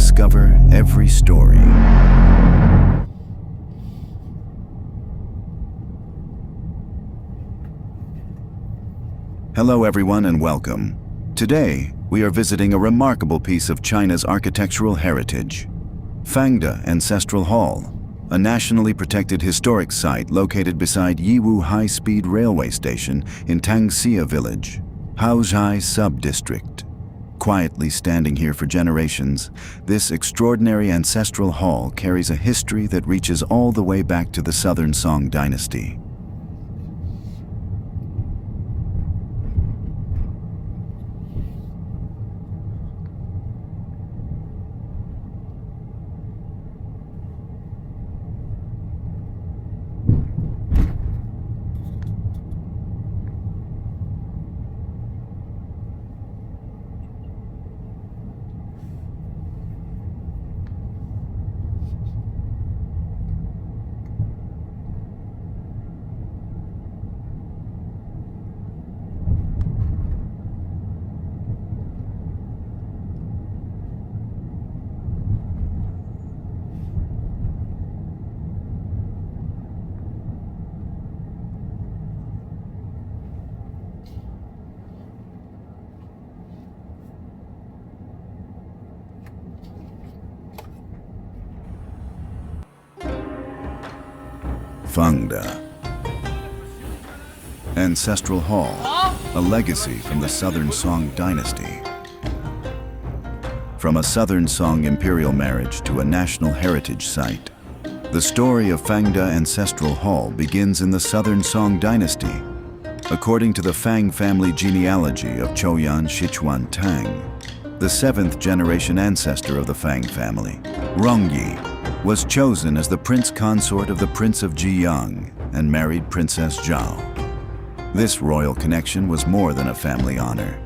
discover every story. Hello everyone and welcome. Today, we are visiting a remarkable piece of China's architectural heritage, Fangde Ancestral Hall, a nationally protected historic site located beside Yiwu High-Speed Railway Station in Tangxia Village, Haozhai Sub-District. Quietly standing here for generations, this extraordinary ancestral hall carries a history that reaches all the way back to the Southern Song Dynasty. Fangde Ancestral Hall, a legacy from the Southern Song Dynasty. From a Southern Song imperial marriage to a national heritage site, the story of Fangde Ancestral Hall begins in the Southern Song Dynasty. According to the Fang family genealogy of Choyan Sichuan Tang, the 7th generation ancestor of the Fang family, Rongyi, was chosen as the prince consort of the Prince of Jiyang and married Princess Zhao. This royal connection was more than a family honor.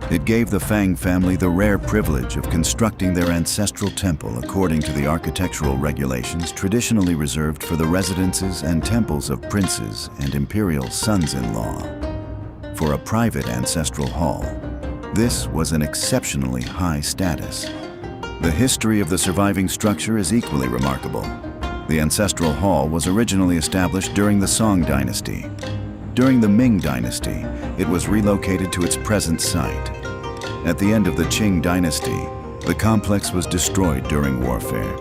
It gave the Fang family the rare privilege of constructing their ancestral temple according to the architectural regulations traditionally reserved for the residences and temples of princes and imperial sons-in-law. For a private ancestral hall, this was an exceptionally high status. The history of the surviving structure is equally remarkable. The ancestral hall was originally established during the Song Dynasty. During the Ming Dynasty, it was relocated to its present site. At the end of the Qing Dynasty, the complex was destroyed during warfare.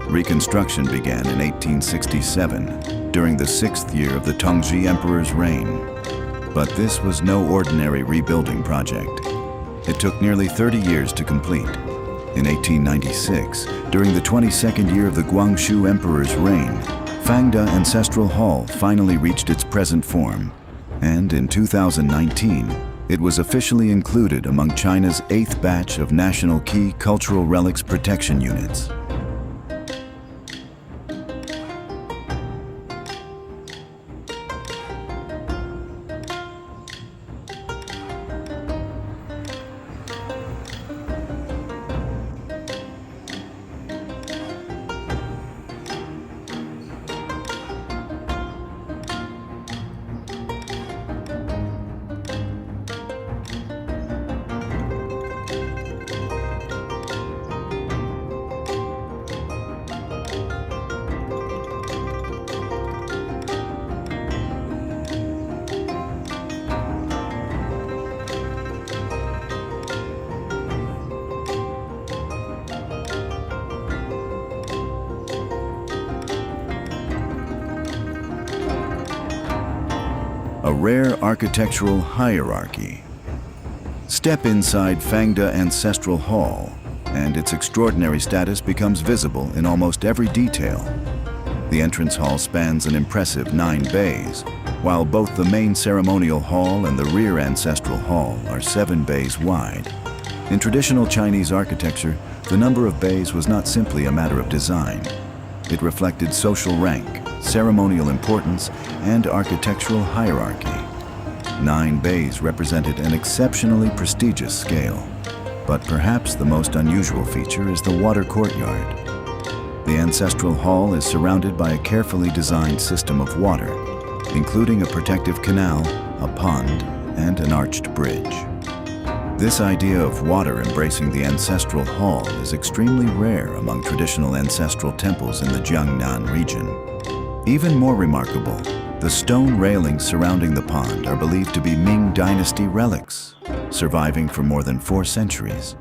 Reconstruction began in 1867, during the 6th year of the Tongzhi Emperor's reign. But this was no ordinary rebuilding project. It took nearly 30 years to complete. In 1896, during the 22nd year of the Guangxu Emperor's reign, Fangde Ancestral Hall finally reached its present form, and in 2019, it was officially included among China's 8th batch of National Key Cultural Relics Protection Units. A rare architectural hierarchy. Step inside Fangde Ancestral Hall, and its extraordinary status becomes visible in almost every detail. The entrance hall spans an impressive 9 bays, while both the main ceremonial hall and the rear ancestral hall are 7 bays wide. In traditional Chinese architecture, the number of bays was not simply a matter of design. It reflected social rank, ceremonial importance, and architectural hierarchy. 9 bays represented an exceptionally prestigious scale, but perhaps the most unusual feature is the water courtyard. The ancestral hall is surrounded by a carefully designed system of water, including a protective canal, a pond, and an arched bridge. This idea of water embracing the ancestral hall is extremely rare among traditional ancestral temples in the Jiangnan region. Even more remarkable, the stone railings surrounding the pond are believed to be Ming Dynasty relics, surviving for more than 4 centuries.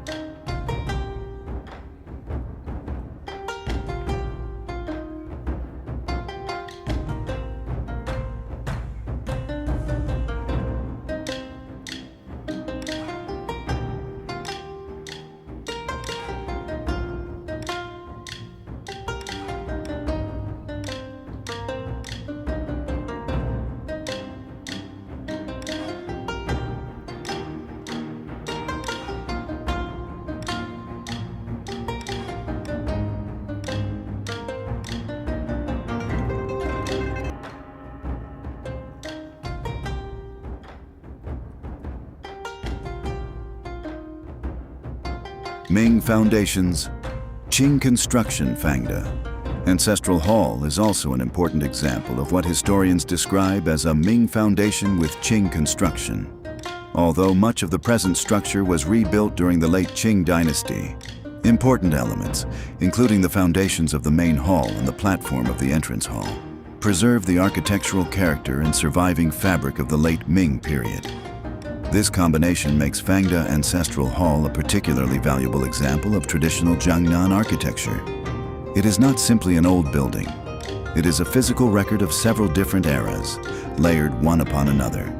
Ming foundations, Qing construction Fangda. Ancestral Hall is also an important example of what historians describe as a Ming foundation with Qing construction. Although much of the present structure was rebuilt during the late Qing dynasty, important elements, including the foundations of the main hall and the platform of the entrance hall, preserve the architectural character and surviving fabric of the late Ming period. This combination makes Fangda Ancestral Hall a particularly valuable example of traditional Jiangnan architecture. It is not simply an old building. It is a physical record of several different eras, layered one upon another.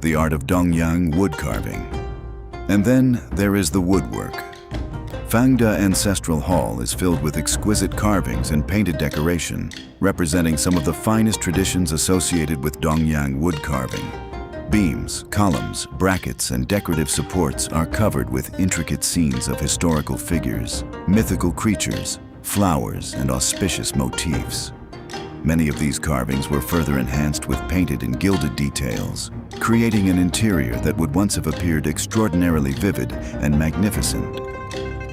The art of Dongyang wood carving. And then there is the woodwork. Fangda Ancestral Hall is filled with exquisite carvings and painted decoration, representing some of the finest traditions associated with Dongyang wood carving. Beams, columns, brackets, and decorative supports are covered with intricate scenes of historical figures, mythical creatures, flowers, and auspicious motifs. Many of these carvings were further enhanced with painted and gilded details, creating an interior that would once have appeared extraordinarily vivid and magnificent.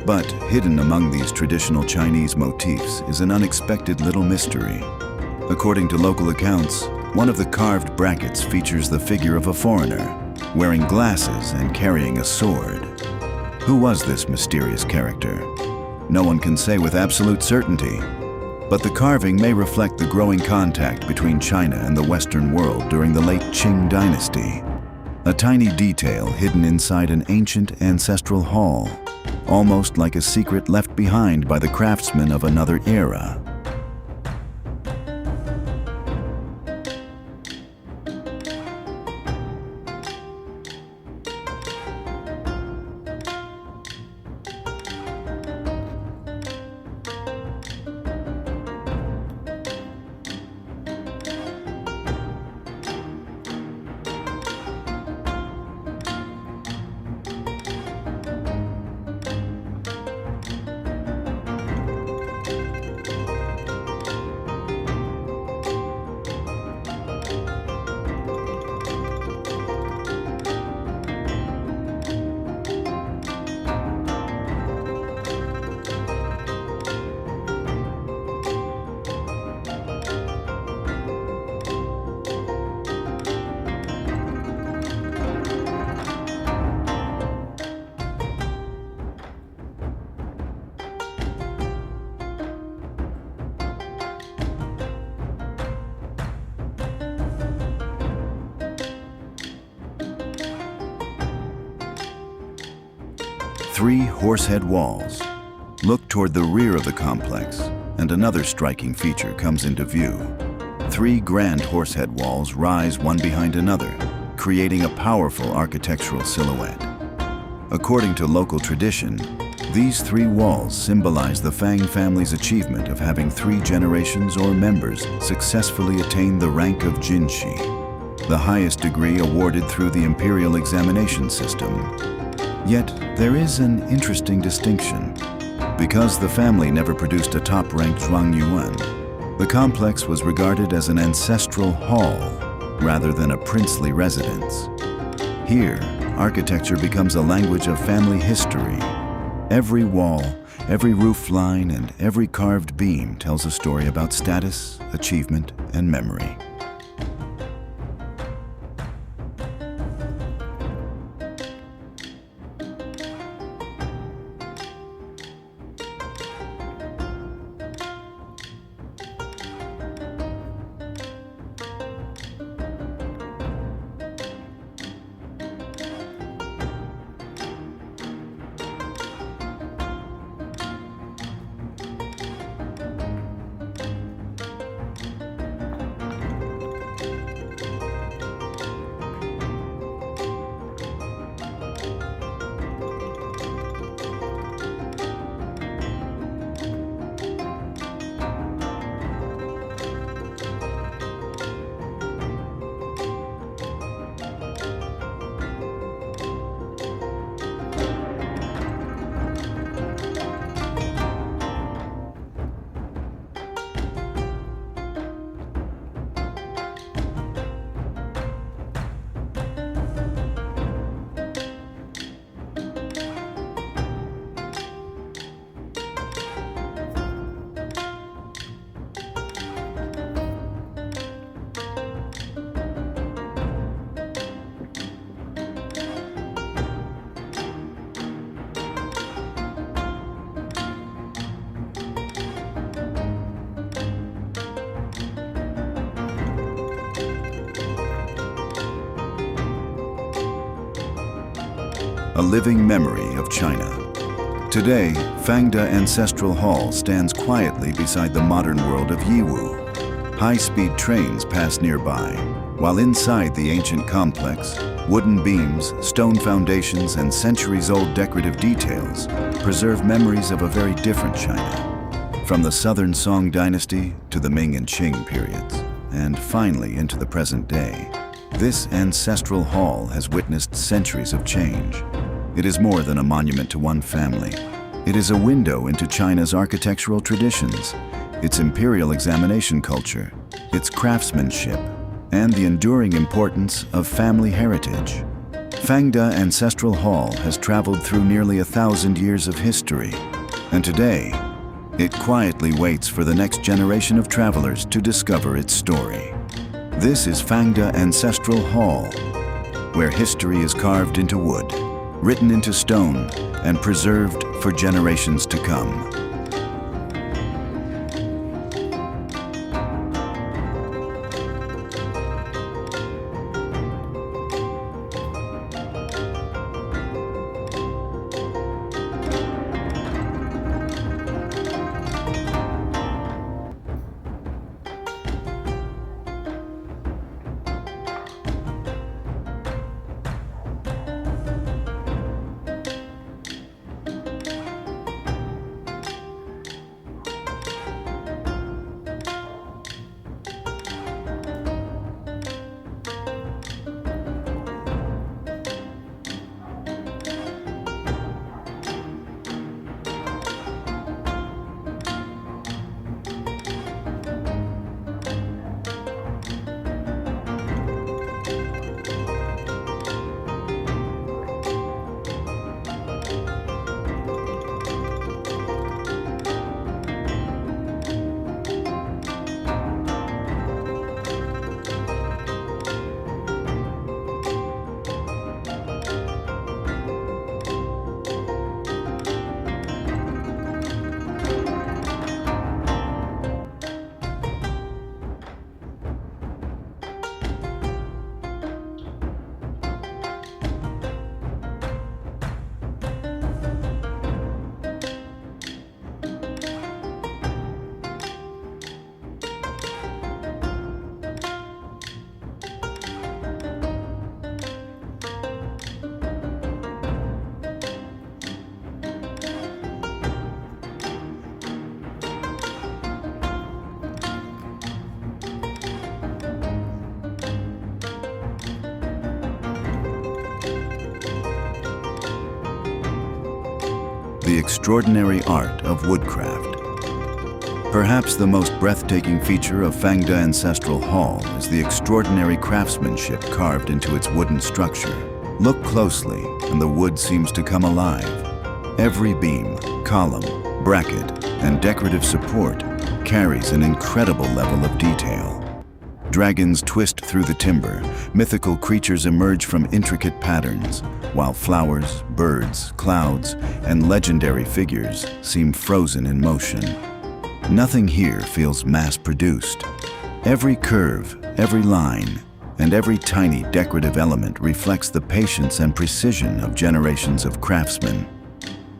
But hidden among these traditional Chinese motifs is an unexpected little mystery. According to local accounts, one of the carved brackets features the figure of a foreigner, wearing glasses and carrying a sword. Who was this mysterious character? No one can say with absolute certainty. But the carving may reflect the growing contact between China and the Western world during the late Qing dynasty. A tiny detail hidden inside an ancient ancestral hall, almost like a secret left behind by the craftsmen of another era. 3 horsehead walls. Look toward the rear of the complex, and another striking feature comes into view. 3 grand horsehead walls rise one behind another, creating a powerful architectural silhouette. According to local tradition, these 3 walls symbolize the Fang family's achievement of having 3 generations or members successfully attain the rank of Jinshi, the highest degree awarded through the imperial examination system. Yet, there is an interesting distinction. Because the family never produced a top-ranked Zhuangyuan, the complex was regarded as an ancestral hall rather than a princely residence. Here, architecture becomes a language of family history. Every wall, every roof line, and every carved beam tells a story about status, achievement, and memory. A living memory of China. Today, Fangda Ancestral Hall stands quietly beside the modern world of Yiwu. High-speed trains pass nearby, while inside the ancient complex, wooden beams, stone foundations, and centuries-old decorative details preserve memories of a very different China. From the Southern Song dynasty to the Ming and Qing periods, and finally into the present day, this ancestral hall has witnessed centuries of change. It is more than a monument to one family. It is a window into China's architectural traditions, its imperial examination culture, its craftsmanship, and the enduring importance of family heritage. Fangda Ancestral Hall has traveled through nearly 1,000 years of history, and today, it quietly waits for the next generation of travelers to discover its story. This is Fangda Ancestral Hall, where history is carved into wood, written into stone, and preserved for generations to come. extraordinary art of woodcraft. Perhaps the most breathtaking feature of Fangda Ancestral Hall is the extraordinary craftsmanship carved into its wooden structure. Look closely, and the wood seems to come alive. Every beam, column, bracket, and decorative support carries an incredible level of detail. Dragons twist through the timber, mythical creatures emerge from intricate patterns, while flowers, birds, clouds, and legendary figures seem frozen in motion. Nothing here feels mass-produced. Every curve, every line, and every tiny decorative element reflects the patience and precision of generations of craftsmen.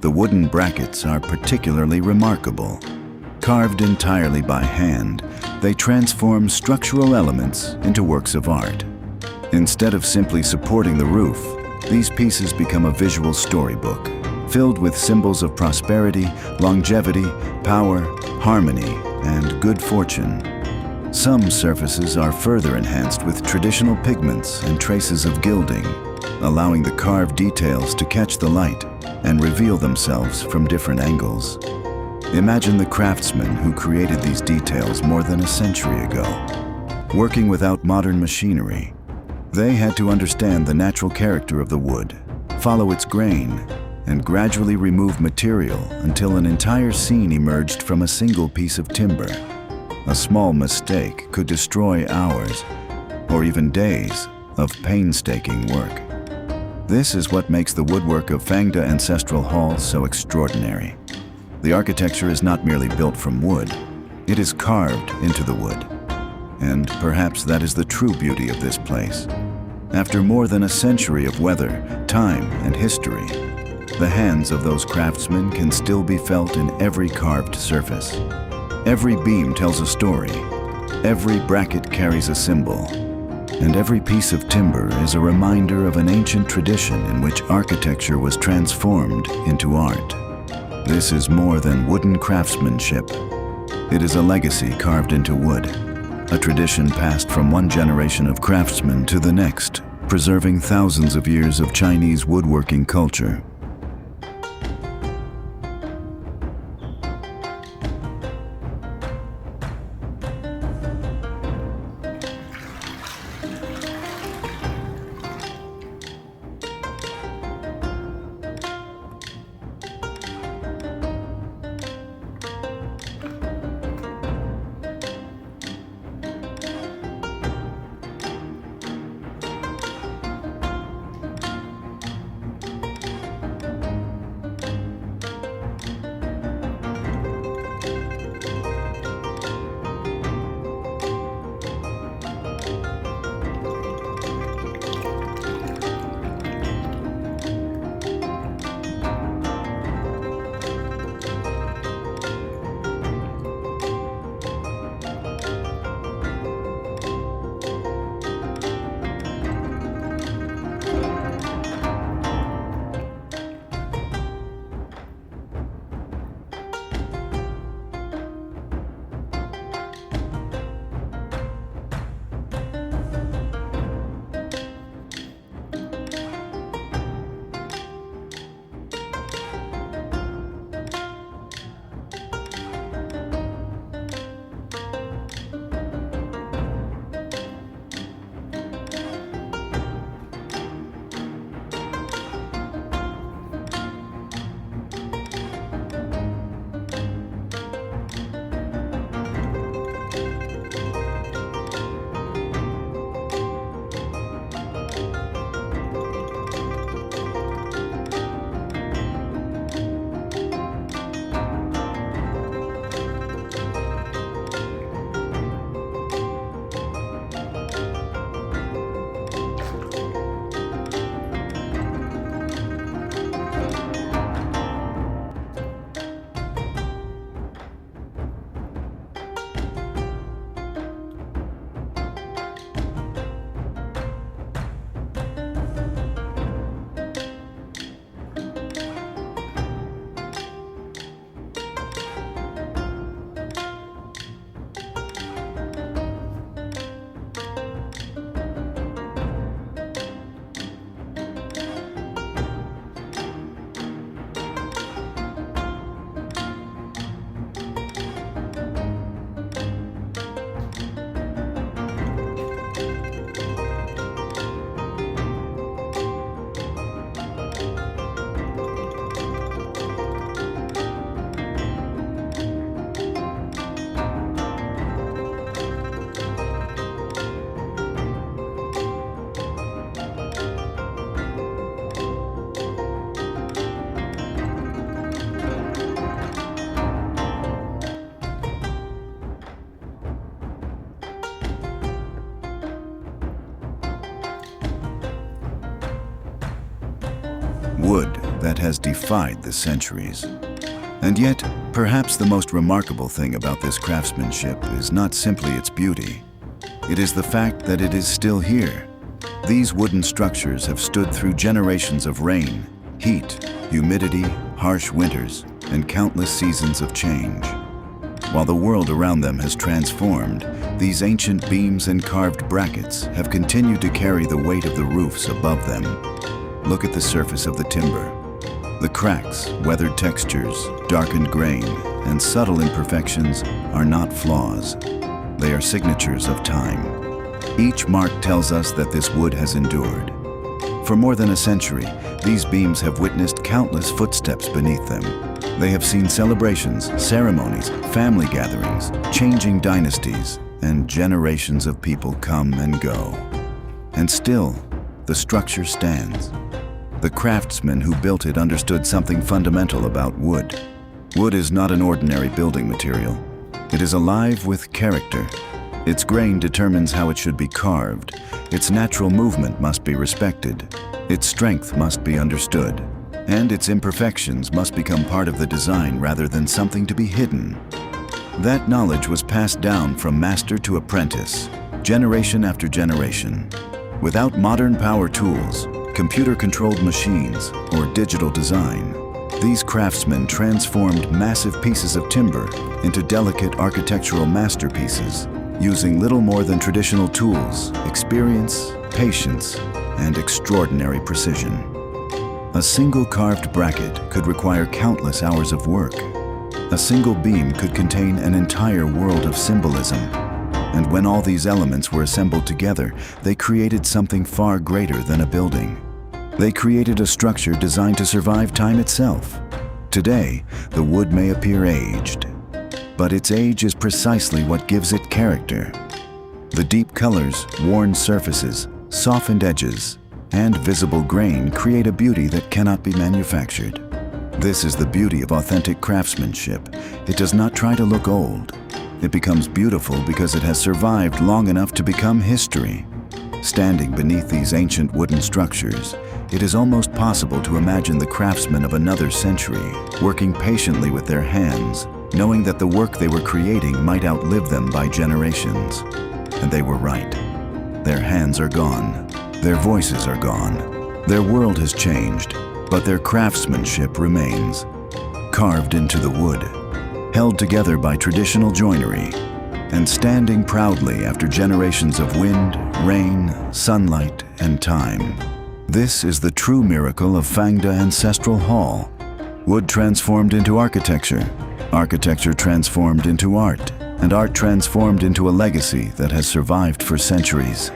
The wooden brackets are particularly remarkable. Carved entirely by hand, they transform structural elements into works of art. Instead of simply supporting the roof, these pieces become a visual storybook, filled with symbols of prosperity, longevity, power, harmony, and good fortune. Some surfaces are further enhanced with traditional pigments and traces of gilding, allowing the carved details to catch the light and reveal themselves from different angles. Imagine the craftsmen who created these details more than a century ago. Working without modern machinery, they had to understand the natural character of the wood, follow its grain, and gradually remove material until an entire scene emerged from a single piece of timber. A small mistake could destroy hours, or even days, of painstaking work. This is what makes the woodwork of Fangda Ancestral Hall so extraordinary. The architecture is not merely built from wood, it is carved into the wood. And perhaps that is the true beauty of this place. After more than a century of weather, time, and history, the hands of those craftsmen can still be felt in every carved surface. Every beam tells a story, every bracket carries a symbol, and every piece of timber is a reminder of an ancient tradition in which architecture was transformed into art. This is more than wooden craftsmanship. It is a legacy carved into wood, a tradition passed from one generation of craftsmen to the next, preserving thousands of years of Chinese woodworking culture. has defied the centuries. And yet, perhaps the most remarkable thing about this craftsmanship is not simply its beauty. It is the fact that it is still here. These wooden structures have stood through generations of rain, heat, humidity, harsh winters, and countless seasons of change. While the world around them has transformed, these ancient beams and carved brackets have continued to carry the weight of the roofs above them. Look at the surface of the timber. The cracks, weathered textures, darkened grain, and subtle imperfections are not flaws. They are signatures of time. Each mark tells us that this wood has endured. For more than a century, these beams have witnessed countless footsteps beneath them. They have seen celebrations, ceremonies, family gatherings, changing dynasties, and generations of people come and go. And still, the structure stands. The craftsmen who built it understood something fundamental about wood. Wood is not an ordinary building material. It is alive with character. Its grain determines how it should be carved. Its natural movement must be respected. Its strength must be understood. And its imperfections must become part of the design rather than something to be hidden. That knowledge was passed down from master to apprentice, generation after generation. Without modern power tools, computer-controlled machines, or digital design, these craftsmen transformed massive pieces of timber into delicate architectural masterpieces, using little more than traditional tools, experience, patience, and extraordinary precision. A single carved bracket could require countless hours of work. A single beam could contain an entire world of symbolism. And when all these elements were assembled together, they created something far greater than a building. They created a structure designed to survive time itself. Today, the wood may appear aged, but its age is precisely what gives it character. The deep colors, worn surfaces, softened edges, and visible grain create a beauty that cannot be manufactured. This is the beauty of authentic craftsmanship. It does not try to look old. It becomes beautiful because it has survived long enough to become history. Standing beneath these ancient wooden structures, it is almost possible to imagine the craftsmen of another century working patiently with their hands, knowing that the work they were creating might outlive them by generations. And they were right. Their hands are gone. Their voices are gone. Their world has changed, but their craftsmanship remains. Carved into the wood, held together by traditional joinery, and standing proudly after generations of wind, rain, sunlight, and time. This is the true miracle of Fangda Ancestral Hall. Wood transformed into architecture, architecture transformed into art, and art transformed into a legacy that has survived for centuries.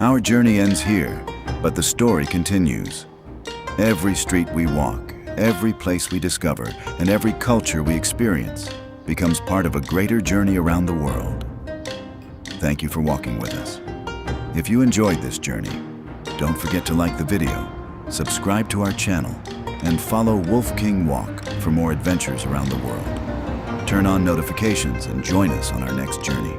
Our journey ends here, but the story continues. Every street we walk, every place we discover, and every culture we experience becomes part of a greater journey around the world. Thank you for walking with us. If you enjoyed this journey, don't forget to like the video, subscribe to our channel, and follow WOLFKING WALK for more adventures around the world. Turn on notifications and join us on our next journey.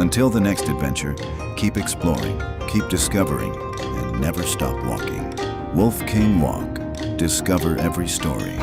Until the next adventure, keep exploring, keep discovering, and never stop walking. WOLFKING WALK. Discover every story.